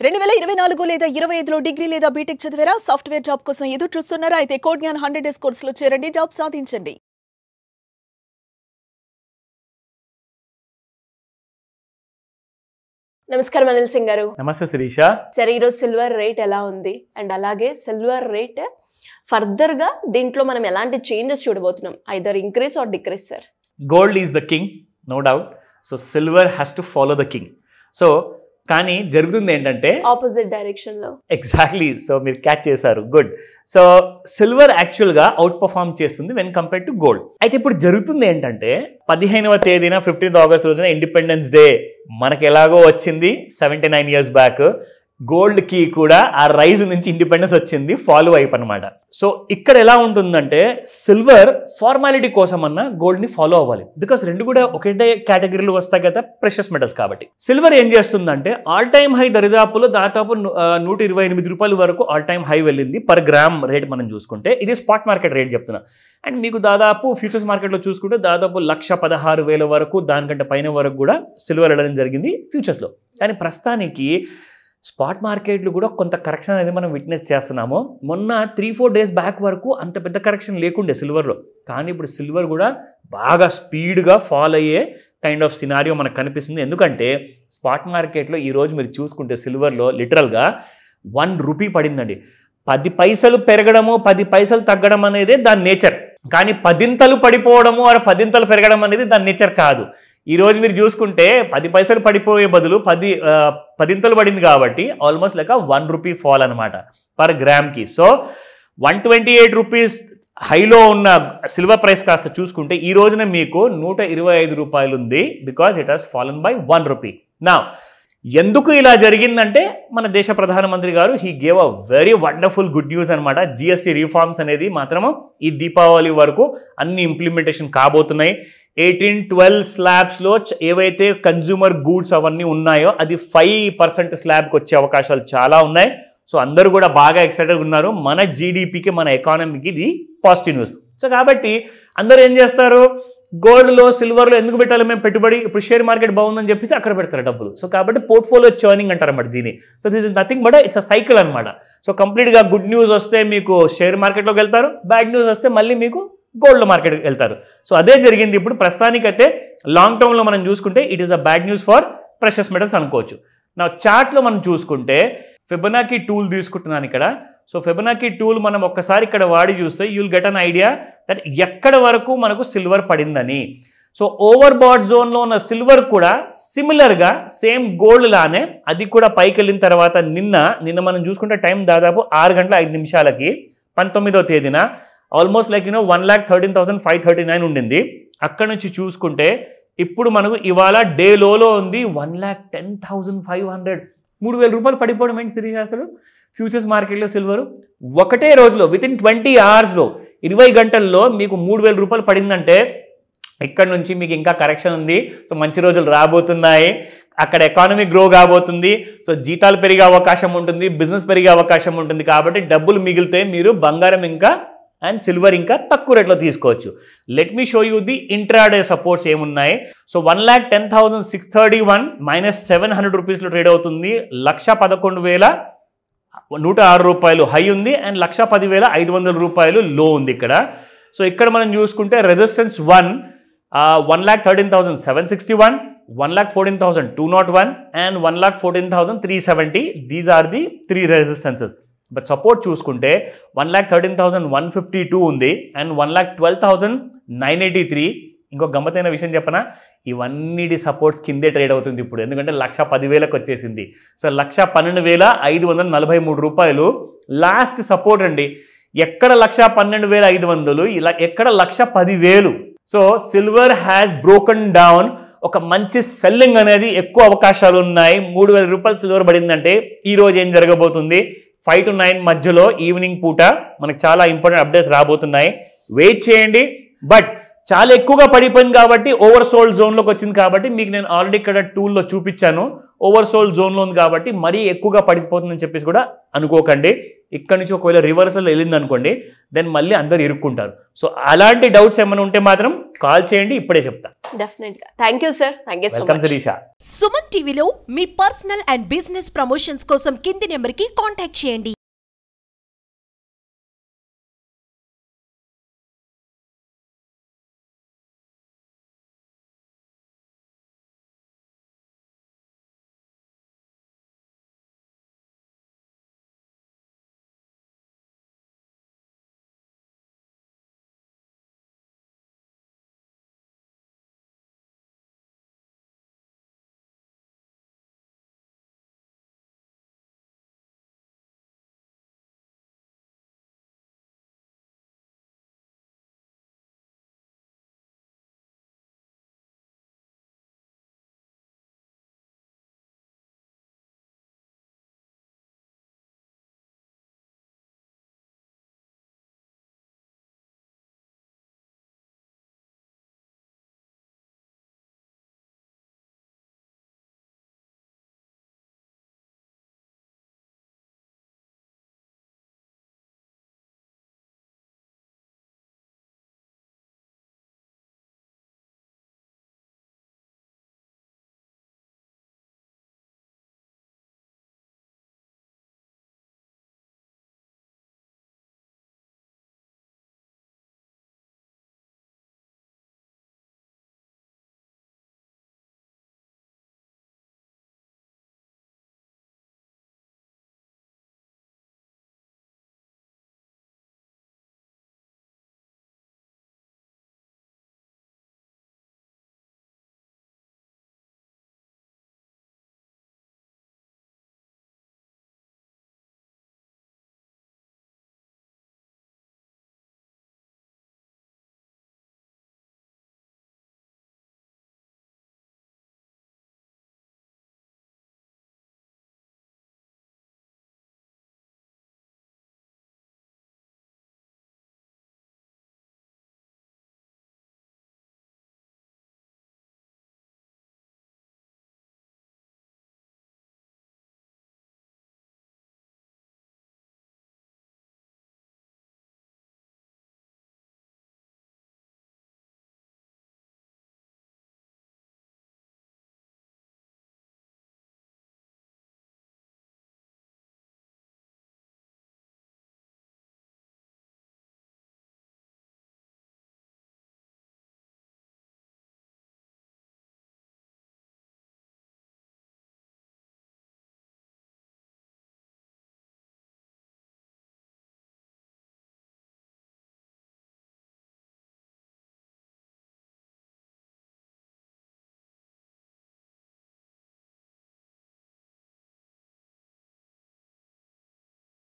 2024 లేదా 25లో డిగ్రీ లేదా బీటెక్ చదివారా? సాఫ్ట్వేర్ జాబ్ కోసం ఎదురు చూస్తున్నారా? అయితే కోడ్ జ్ఞాన్ 100 డేస్ కోర్సులో చేరండి, జాబ్ సాధించండి. నమస్కారం అనిల్ సింగ్ గారు. నమస్తే శిరీష. సరే, ఈరోజు సిల్వర్ రేట్ ఎలా ఉంది అండ్ అలాగే సిల్వర్ రేట్ ఫర్దర్ గా దీంట్లో మనం ఎలాంటి చేంజెస్ చూడబోతున్నాం? Either increase or decrease sir. Gold is the king, no doubt. So silver has to follow the king. So కానీ జరుగుతుంది ఏంటంటే ఆపోజిట్ డైరెక్షన్ లో. ఎగ్జాక్ట్లీ. సో మీరు క్యాచ్ చేశారు, గుడ్. సో సిల్వర్ యాక్చువల్గా అవుట్ పర్ఫార్మ్ చేస్తుంది వెన్ కంపేర్ టు గోల్డ్. అయితే ఇప్పుడు జరుగుతుంది ఏంటంటే 15వ తేదీన 15th ఆగస్ట్ రోజున ఇండిపెండెన్స్ డే మనకి ఎలాగో వచ్చింది 79 years బ్యాక్. గోల్డ్కి కూడా ఆ రైజ్ నుంచి ఇండిపెండెన్స్ వచ్చింది, ఫాలో అయిపోయి అనమాట. సో ఇక్కడ ఎలా ఉంటుందంటే సిల్వర్ ఫార్మాలిటీ కోసం అన్న గోల్డ్ని ఫాలో అవ్వాలి, బికాస్ రెండు కూడా ఒకటే కేటగిరీలో వస్తాయి కదా, ప్రెషస్ మెటల్స్ కాబట్టి. సిల్వర్ ఏం చేస్తుందంటే ఆల్ టైమ్ హై దరిదాపులో దాదాపు 128 రూపాయల వరకు ఆల్ టైమ్ హై వెళ్ళింది పర్ గ్రామ్ రేట్ మనం చూసుకుంటే. ఇది స్పాట్ మార్కెట్ రేట్ చెప్తున్నా. అండ్ మీకు దాదాపు ఫ్యూచర్స్ మార్కెట్లో చూసుకుంటే దాదాపు 1,16,000 వరకు, దానికంటే పైన వరకు కూడా సిల్వర్ వెళ్ళడం జరిగింది ఫ్యూచర్స్లో. కానీ ప్రస్తుతానికి స్పాట్ మార్కెట్లు కూడా కొంత కరెక్షన్ అనేది మనం విట్నెస్ చేస్తున్నాము. మొన్న 3-4 days బ్యాక్ వరకు అంత పెద్ద కరెక్షన్ లేకుండే సిల్వర్లో, కానీ ఇప్పుడు సిల్వర్ కూడా బాగా స్పీడ్గా ఫాల్ అయ్యే కైండ్ ఆఫ్ సినారియో మనకు కనిపిస్తుంది. ఎందుకంటే స్పాట్ మార్కెట్లో ఈరోజు మీరు చూసుకుంటే సిల్వర్లో లిటరల్గా 1 రూపీ పడిందండి. 10 పైసలు పెరగడము 10 పైసలు తగ్గడం అనేది దాని నేచర్, కానీ 10 పడిపోవడము 10 పెరగడం అనేది దాని నేచర్ కాదు. ఈరోజు మీరు చూసుకుంటే 10 పైసలు పడిపోయే బదులు 10 పడింది కాబట్టి ఆల్మోస్ట్ లైక్ 1 రూపీ ఫాల్ అనమాట పర్ గ్రామ్కి. సో 128 రూపీస్ హైలో ఉన్న సిల్వర్ ప్రైస్ కాస్త చూసుకుంటే ఈ రోజున మీకు 125 రూపాయలు ఉంది, because it has fallen by 1 rupee. నా ఎందుకు ఇలా జరిగిందంటే మన దేశ ప్రధానమంత్రి గారు he gave a very wonderful good news అనమాట. జిఎస్టీ రీఫార్మ్స్ అనేది మాత్రము ఈ దీపావళి వరకు అన్ని ఇంప్లిమెంటేషన్ కాబోతున్నాయి. 18-12 స్లాబ్స్లో ఏవైతే కన్జ్యూమర్ గూడ్స్ అవన్నీ ఉన్నాయో అది 5% స్లాబ్కి వచ్చే అవకాశాలు చాలా ఉన్నాయి. సో అందరూ కూడా బాగా ఎక్సైటెడ్గా ఉన్నారు. మన జీడిపికి మన ఎకానమీకి ఇది పాజిటివ్ న్యూస్. సో కాబట్టి అందరూ ఏం చేస్తారు, గోల్డ్లో సిల్వర్లో ఎందుకు పెట్టాలి మేము పెట్టుబడి, ఇప్పుడు షేర్ మార్కెట్ బాగుందని చెప్పేసి అక్కడ పెడతారు డబ్బులు. సో కాబట్టి పోర్ట్ఫోలియో చర్నింగ్ అంటారు అన్నమాట దీన్ని. So this is nothing but it's a cycle అనమాట. సో కంప్లీట్గా గుడ్ న్యూస్ వస్తే మీకు షేర్ మార్కెట్లోకి వెళ్తారు, బ్యాడ్ న్యూస్ వస్తే మళ్ళీ మీకు గోల్డ్ మార్కెట్కి వెళ్తారు. సో అదే జరిగింది ఇప్పుడు. ప్రస్తుతానికైతే లాంగ్ టర్మ్లో మనం చూసుకుంటే it is a bad news for precious metals అనుకోవచ్చు. నా చార్ట్స్లో మనం చూసుకుంటే ఫిబొనాకీ టూల్ తీసుకుంటున్నాను ఇక్కడ. సో ఫిబొనాకీ టూల్ మనం ఒక్కసారి ఇక్కడ వాడి చూస్తే you'll get an idea that ఎక్కడ వరకు మనకు సిల్వర్ పడిందని. సో ఓవర్ బాట్ జోన్లో ఉన్న సిల్వర్ కూడా సిమిలర్గా సేమ్ గోల్డ్ లానే అది కూడా పైకి వెళ్ళిన తర్వాత నిన్న మనం చూసుకుంటే టైం దాదాపు 6:05 19వ తేదీన ఆల్మోస్ట్ లైక్ 1,13,539 ఉండింది. అక్కడ నుంచి చూసుకుంటే ఇప్పుడు మనకు ఇవాళ డే లోలో ఉంది 1,10,500. 3,000 రూపాయలు పడిపోవడం ఏంటి సిరీస్ అసలు ఫ్యూచర్స్ మార్కెట్లో సిల్వర్ ఒకటే రోజులో వితిన్ 20 hours 20 గంటల్లో మీకు 3,000 రూపాయలు పడిందంటే ఇక్కడ నుంచి మీకు ఇంకా కరెక్షన్ ఉంది. సో మంచి రోజులు రాబోతున్నాయి, అక్కడ ఎకానమీ గ్రో కాబోతుంది. సో జీతాలు పెరిగే అవకాశం ఉంటుంది, బిజినెస్ పెరిగే అవకాశం ఉంటుంది. కాబట్టి డబ్బులు మిగిలితే మీరు బంగారం ఇంకా అండ్ సిల్వర్ ఇంకా తక్కువ రేట్లో తీసుకోవచ్చు. Let me show you the intraday supports ఏమున్నాయి. సో 1,10,631 -700 రూపీస్లో ట్రేడ్ అవుతుంది. 1,11,106 రూపాయలు హై ఉంది అండ్ 1,10,500 రూపాయలు లో ఉంది ఇక్కడ. సో ఇక్కడ మనం చూసుకుంటే resistance 1,13,761, 1,14,201 and 1,14,370. These are the 3 resistances. But support చూసుకుంటే 1,13,152 ఉంది అండ్ 1,12,983. ఇంకో గమ్మతైన విషయం చెప్పనా, ఇవన్నీ సపోర్ట్స్ కిందే ట్రేడ్ అవుతుంది ఇప్పుడు, ఎందుకంటే 1,10,000కి వచ్చేసింది. సో 1,12,543 రూపాయలు లాస్ట్ సపోర్ట్ అండి. ఎక్కడ 1,12,500, ఇలా ఎక్కడ 1,10,000. So silver has broken down. ఒక మంచి సెల్లింగ్ అనేది ఎక్కువ అవకాశాలు ఉన్నాయి. 3,000 రూపాయలు సిల్వర్ పడిందంటే ఈరోజు ఏం జరగబోతుంది, 5 to 9 మధ్యలో ఈవినింగ్ పూట మనకు చాలా ఇంపార్టెంట్ అప్డేట్స్ రాబోతున్నాయి. వెయిట్ చేయండి. బట్ చాలా ఎక్కువగా పడిపోయింది కాబట్టి ఓవర్ సోల్డ్ జోన్లోకి వచ్చింది కాబట్టి మీకు నేను ఆల్రెడీ ఇక్కడ టూల్లో చూపించాను. ఓవర్ సోల్డ్ జోన్లో ఉంది కాబట్టి మరీ ఎక్కువగా పడిపోతుందని చెప్పేసి కూడా అనుకోకండి. ఇక్కడ నుంచి ఒకవేళ రివర్సల్ వెళ్ళింది అనుకోండి, దెన్ మళ్ళీ అందరు ఇరుక్కుంటారు. సో అలాంటి డౌట్స్ ఏమైనా ఉంటే మాత్రం కాల్ చేయండి, ఇప్పుడే చెప్తా. డెఫినెట్గా. Thank you sir. Thank you so welcome much. Sirisha. Suman టీవీలో మీ పర్సనల్ అండ్ బిజినెస్ ప్రమోషన్స్ కోసం కింది నెంబర్కి కాంటాక్ట్ చేయండి.